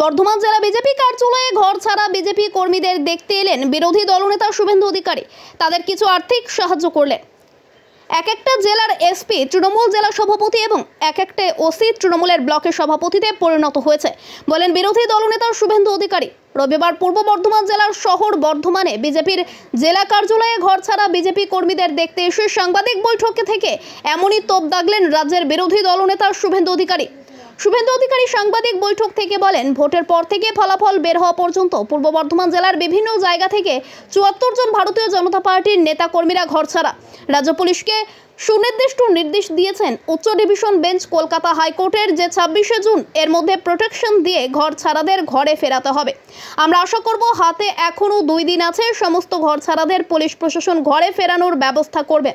বর্ধমান জেলা বিজেপি কার্যালয়ে ঘর ছাড়া বিজেপি কর্মীদের দেখতে এলেন বিরোধী দলনেতা শুভেন্দু অধিকারী। তাদের কিছু আর্থিক সাহায্য করলেন। এক একটা জেলার এসপি তৃণমূল জেলা সভাপতি এবং এক একটা ওসি তৃণমূলের ব্লকের সভাপতিতে পরিণত হয়েছে বলেন বিরোধী দলনেতা শুভেন্দু অধিকারী। রবিবার পূর্ব বর্ধমান জেলার শহর বর্ধমানে বিজেপির জেলা কার্যালয়ে ঘর ছাড়া বিজেপি কর্মীদের দেখতে এসে সাংবাদিক বৈঠকে থেকে এমনই তোপ দাগলেন রাজ্যের বিরোধী দলনেতা শুভেন্দু অধিকারী। শুভেন্দু অধিকারী সাংবাদিক বৈঠক থেকে বলেন, ভোটের পর থেকে ফলাফল বের হওয়া পর্যন্ত পূর্ব বর্ধমান জেলার বিভিন্ন জায়গা থেকে ৭৪ জন ভারতীয় জনতা পার্টির নেতা কর্মীরা ঘরছাড়া। রাজ্য পুলিশকে সুনির্দিষ্ট নির্দেশ দিয়েছেন উচ্চ ডিভিশন বেঞ্চ। কলকাতা হাইকোর্টের যে ২৬শে জুন এর মধ্যে প্রোটেকশন দিয়ে ঘর ছাড়াদের ঘরে ফেরাতে হবে। আমরা আশা করব হাতে এখনও ২ দিন আছে, সমস্ত ঘর ছাড়াদের পুলিশ প্রশাসন ঘরে ফেরানোর ব্যবস্থা করবে।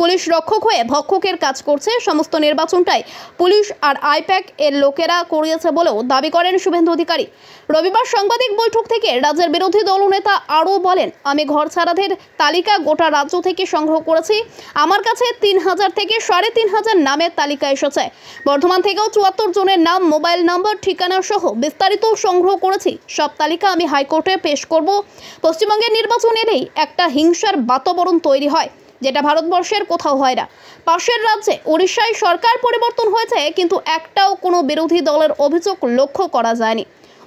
পুলিশ রক্ষক হয়ে ভক্ষকের কাজ করছে। সমস্ত নির্বাচনটাই পুলিশ আর আইপ্যাক এর লোকেরা করিয়েছে বলেও দাবি করেন শুভেন্দু অধিকারী। রবিবার সাংবাদিক বৈঠক থেকে রাজ্যের বিরোধী দলনেতা আরও বলেন, আমি ঘর ছাড়াদের তালিকা গোটা রাজ্য থেকে সংগ্রহ করেছি। আমার কাছে ৩,০০০ থেকে ৩,৫০০ নামের তালিকা এসেছে। বর্ধমান থেকেও ৭৪ জনের নাম, মোবাইল নম্বর, ঠিকানা সহ বিস্তারিত সংগ্রহ করেছি। সব তালিকা আমি হাইকোর্টে পেশ করব। পশ্চিমবঙ্গের নির্বাচন এলেই একটা হিংসার বাতাবরণ তৈরি হয়, যেটা ভারতবর্ষের কোথাও হয় না। পাশের রাজ্যে উড়িষ্যায় সরকার পরিবর্তন হয়েছে, কিন্তু একটাও কোনো বিরোধী দলের অভিযোগ লক্ষ্য করা যায়নি।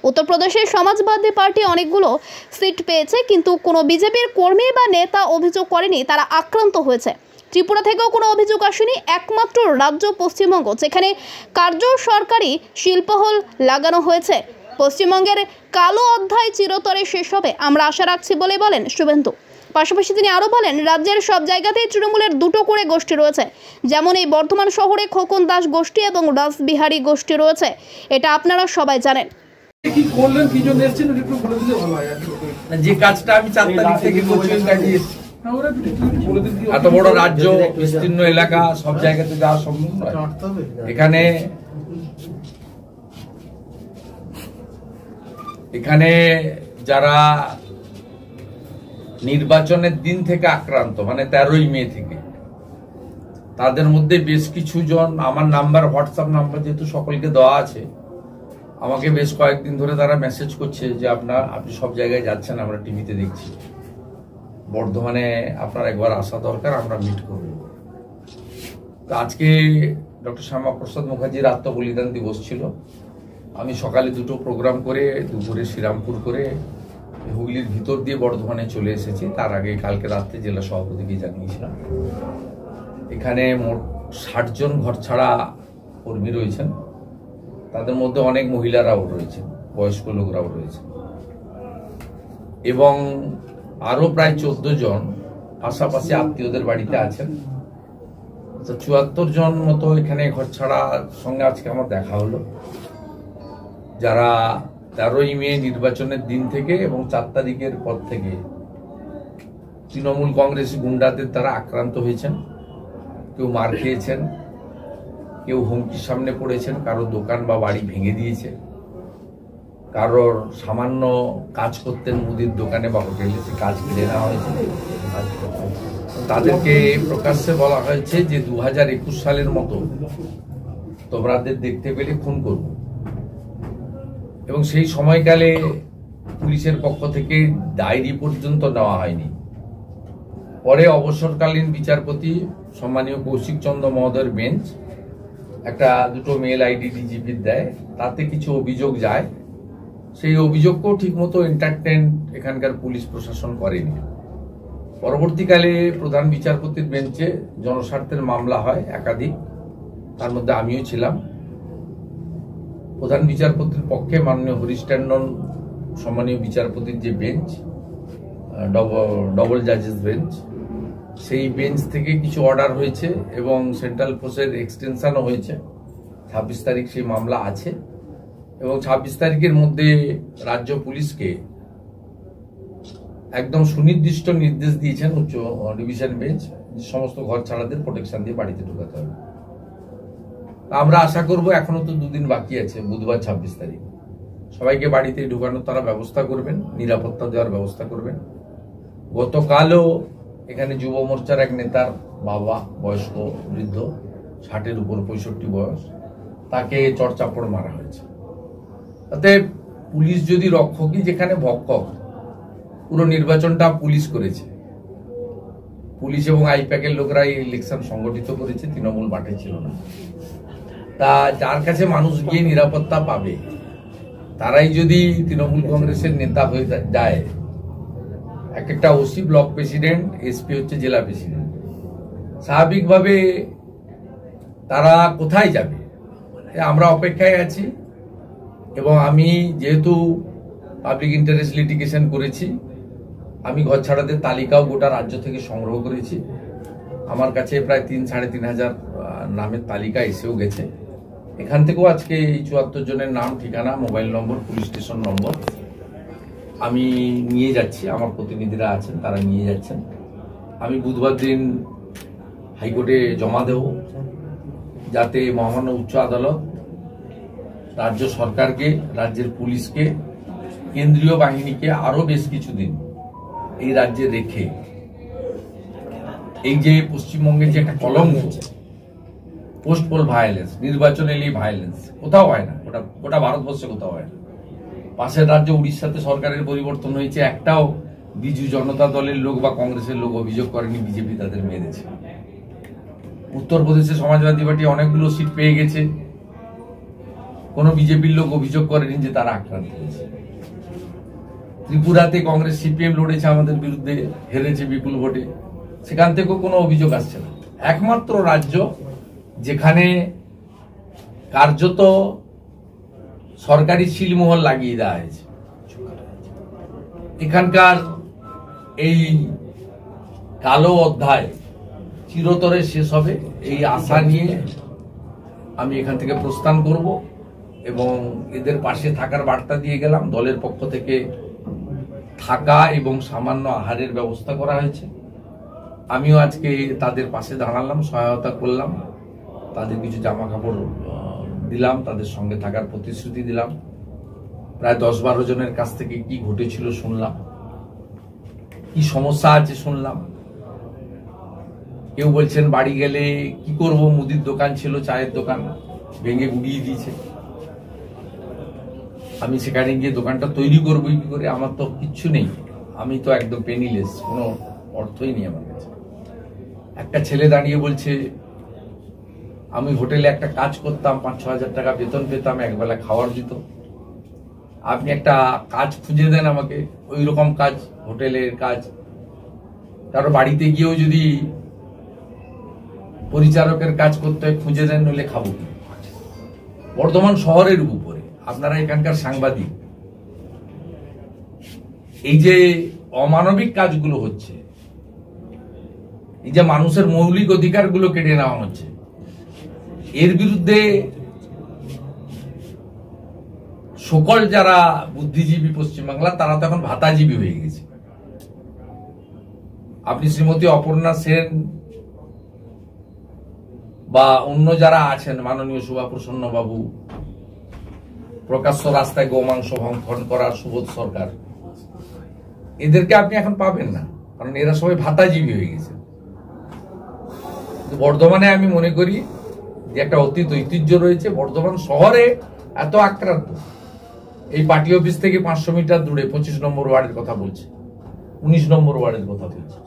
উত্তরপ্রদেশের সমাজবাদী পার্টি অনেকগুলো সিট পেয়েছে, কিন্তু কোনো বিজেপির কর্মী বা নেতা অভিযোগ করেনি তারা আক্রান্ত হয়েছে। ত্রিপুরা থেকেও কোনো অভিযোগ আসেনি। একমাত্র রাজ্য পশ্চিমবঙ্গ, যেখানে কার্য সরকারি শিল্পহল লাগানো হয়েছে। পশ্চিমবঙ্গের কালো অধ্যায় চিরতরে শেষ হবে, আমরা আশা রাখছি বলে বলেন শুভেন্দু। পাশাপাশি তিনি আরও বলেন, রাজ্যের সব জায়গাতেই তৃণমূলের 2টো করে গোষ্ঠী রয়েছে। যেমন এই বর্ধমান শহরে খোকন দাস গোষ্ঠী এবং রাসবিহারী গোষ্ঠী রয়েছে, এটা আপনারা সবাই জানেন। কি করলেন, কি জন্য এসেছেন একটু বলে দিলে ভালো হয়। যে কাজটা আমি 4 তারিখ থেকে করছি ওই কাজে এত বড় রাজ্য, বিস্তীর্ণ এলাকা, সব জায়গাতে যাওয়া সম্ভব নয়। এখানে যারা নির্বাচনের দিন থেকে আক্রান্ত, মানে 13ই মে থেকে, তাদের মধ্যে বেশ কিছু জন, আমার নাম্বার, হোয়াটসঅ্যাপ নাম্বার যেহেতু সকলকে দেওয়া আছে, আমাকে বেশ কয়েকদিন ধরে তারা মেসেজ করছে যে আপনি সব জায়গায় যাচ্ছেন, আমরা টিভিতে দেখছি, বর্ধমানে আপনার একবার আসা দরকার, আমরা মিট করব। তো আজকে ডক্টর শ্যামাপ্রসাদ মুখার্জির আত্মবলিদান দিবস ছিল। আমি সকালে 2টো প্রোগ্রাম করে, দুপুরে শ্রীরামপুর করে হুগলির ভিতর দিয়ে বর্ধমানে চলে এসেছি। তার আগে কালকে রাত্রে জেলা সভাপতিকে জানিয়েছিলাম। এখানে মোট 60 জন ঘরছাড়া কর্মী রয়েছেন। তাদের মধ্যে অনেক মহিলারাও রয়েছেন, বয়স্ক লোকরাও রয়েছেন, এবং আরো প্রায় 14 জন পাশাপাশি আত্মীয়দের বাড়িতে আছেন। 74 জন মতো এখানে ঘরছাড়ার সঙ্গে আজকে আমার দেখা হলো, যারা 13ই মে নির্বাচনের দিন থেকে এবং 4 তারিখের পর থেকে তৃণমূল কংগ্রেস গুন্ডাদের দ্বারা আক্রান্ত হয়েছেন। কেউ মার খেয়েছেন, কেউ হুমকির সামনে পড়েছেন, কারো দোকান বা বাড়ি ভেঙে দিয়েছে, কারোর সামান্য কাজ করতেন মুদির দোকানে বা হোটেলে, সে কাজ কেড়ে নেওয়া হয়েছে। তাদেরকে প্রকাশ্যে বলা হয়েছে যে 2021 সালের মতো তোমাদের দেখতে পেলে খুন করব। এবং সেই সময়কালে পুলিশের পক্ষ থেকে ডায়েরি পর্যন্ত নেওয়া হয়নি। পরে অবসরকালীন বিচারপতি সম্মানীয় কৌশিক চন্দ্র মহোদয়ের বেঞ্চ একটা 2টো মেল আইডি ডিজিপির দেয়, তাতে কিছু অভিযোগ যায়। সেই অভিযোগকেও ঠিকমতো এন্টারটেন এখানকার পুলিশ প্রশাসন করেনি। পরবর্তীকালে প্রধান বিচারপতির বেঞ্চে জনস্বার্থের মামলা হয় একাধিক, তার মধ্যে আমিও ছিলাম। প্রধান বিচারপতির পক্ষে মাননীয় হরিশ ট্যান্ডন সম্মানীয় বিচারপতির যে বেঞ্চ, ডবল জাজেস বেঞ্চ, সেই বেঞ্চ থেকে কিছু অর্ডার হয়েছে এবং সেন্ট্রাল ফোর্সের এক্সটেনশনও হয়েছে। 26 তারিখ সেই মামলা আছে এবং 26 তারিখের মধ্যে রাজ্য পুলিশকে একদম সুনির্দিষ্ট নির্দেশ দিয়েছেন উচ্চ ডিভিশন বেঞ্চ, সমস্ত ঘর ছাড়াদের প্রোটেকশন দিয়ে বাড়িতে ঢোকাতে হবে। আমরা আশা করব, এখনো তো 2 দিন বাকি আছে, বুধবার 26 তারিখ, সবাইকে বাড়িতে ঢোকানোর তারা ব্যবস্থা করবেন, নিরাপত্তা দেওয়ার ব্যবস্থা করবেন। গতকালও এখানে যুব মোর্চার এক নেতার বাবা, বয়স্ক বৃদ্ধ, 60-এর উপর, 65 বয়স, তাকে চড়চাপড় মারা হয়েছে। তাতে পুলিশ যদি রক্ষকই যেখানে ভক্ষক, পুরো নির্বাচনটা পুলিশ করেছে, পুলিশ এবং আইপ্যাকের লোকরা এই ইলেকশন সংগঠিত করেছে, তৃণমূল মাঠে ছিল না। তা যার কাছে মানুষ গিয়ে নিরাপত্তা পাবে তারাই যদি তৃণমূল কংগ্রেসের নেতা হয়ে যায়, এক একটা ওসি ব্লক প্রেসিডেন্ট, এসপি হচ্ছে জেলা প্রেসিডেন্ট, স্বাভাবিকভাবে তারা কোথায় যাবে? আমরা অপেক্ষায় আছি। এবং আমি যেহেতু পাবলিক ইন্টারেস্ট লিটিগেশন করেছি, আমি ঘর ছাড়াদের তালিকাও গোটা রাজ্য থেকে সংগ্রহ করেছি। আমার কাছে প্রায় 3-3,500 নামের তালিকা এসেও গেছে। এখান থেকেও আজকে এই 74 জনের নাম, ঠিকানা, মোবাইল নম্বর, পুলিশ স্টেশন নম্বর আমি নিয়ে যাচ্ছি। আমার প্রতিনিধিরা আছেন, তারা নিয়ে যাচ্ছেন। আমি বুধবার দিন হাইকোর্টে জমা দেব, যাতে মহামান্য উচ্চ আদালত রাজ্য সরকারকে, রাজ্যের পুলিশকে, কেন্দ্রীয় বাহিনীকে আরো বেশ কিছুদিন এই রাজ্যে রেখে এই যে পশ্চিমবঙ্গের যে একটা কলঙ্ক, পোস্ট পোল ভায়োলেন্স, নির্বাচন এলেই ভায়োলেন্স, কোথাও হয় না, গোটা ভারতবর্ষে কোথাও হয় না। পাশের রাজ্য উড়িষ্যাতে সরকারের পরিবর্তন হয়েছে, একটাও বিজু জনতা দলের লোক বা কংগ্রেসের লোক অভিযোগ করেনি বিজেপি তাদের মেরেছে। উত্তরপ্রদেশে সমাজবাদী পার্টি অনেকগুলো সিট পেয়ে গেছে, কোনো বিজেপির লোক অভিযোগ করেনি যে তারা আক্রান্ত হয়েছে। ত্রিপুরাতে কংগ্রেস সিপিএম লড়েছে আমাদের বিরুদ্ধে, হেরেছে বিপুল ভোটে, সেখান থেকেও কোনো অভিযোগ আসছে না। একমাত্র রাজ্য যেখানে কার্যত সরকারি ছিলমোহর লাগিয়ে দেওয়া হয়েছে, এখানকার এই কালো অধ্যায় চিরতরে শেষ হবে, এই আশা নিয়ে আমি এখান থেকে প্রস্থান করব এবং এদের পাশে থাকার বার্তা দিয়ে গেলাম। দলের পক্ষ থেকে থাকা এবং সামান্য আহারের ব্যবস্থা করা হয়েছে। আমিও আজকে তাদের পাশে দাঁড়ালাম, সহায়তা করলাম, তাদের কিছু জামা কাপড় দিলাম, তাদের সঙ্গে থাকার প্রতিশ্রুতি দিলাম। প্রায় 10-12 জনের কাছ থেকে কি ঘটেছিল শুনলাম, কি সমস্যা আছে শুনলাম। কেউ বলছেন বাড়ি গেলে কি করব, মুদির দোকান ছিল, চায়ের দোকান ভেঙে গুড়িয়ে দিয়েছে, আমি সেখানে গিয়ে দোকানটা তৈরি করবো কি করে? আমার তো কিচ্ছু নেই, আমি তো একদম পেনিলেস, কোনো অর্থই নেই আমার কাছে। একটা ছেলে দাঁড়িয়ে বলছে আমি হোটেলে একটা কাজ করতাম, 5-6 হাজার টাকা বেতন পেতাম, একবেলা খাওয়ার দিত, আপনি একটা কাজ খুঁজে দেন আমাকে, ওই রকম কাজ, হোটেলের কাজ। কারো বাড়িতে গিয়েও যদি পরিচারকের কাজ করতে হয় খুঁজে দেন, নইলে খাবো কি? বর্ধমান শহরের উপরে আপনারা এখানকার সাংবাদিক, এই যে অমানবিক কাজগুলো হচ্ছে, এই যে মানুষের মৌলিক অধিকারগুলো কেড়ে নেওয়া হচ্ছে, এর বিরুদ্ধে সকল যারা বুদ্ধিজীবী পশ্চিমবাংলা, তারা তো এখন ভাতাজীবী হয়ে গেছে। আপনি শ্রীমতী অপর্ণা সেন বা অন্য যারা আছেন, মাননীয় সুভাপ্রসন্ন বাবু, প্রকাশ্য রাস্তায় গোমাংস ভক্ষণ করার সুবোধ সরকার, এদেরকে আপনি এখন পাবেন না, কারণ এরা সবাই ভাতাজীবী হয়ে গেছে। বর্ধমানে আমি মনে করি যে একটা অতীত ঐতিহ্য রয়েছে। বর্ধমান শহরে এত আক্রান্ত, এই পার্টি অফিস থেকে 500 মিটার দূরে 25 নম্বর ওয়ার্ডের কথা বলছে, 19 নম্বর ওয়ার্ডের কথা বলছে,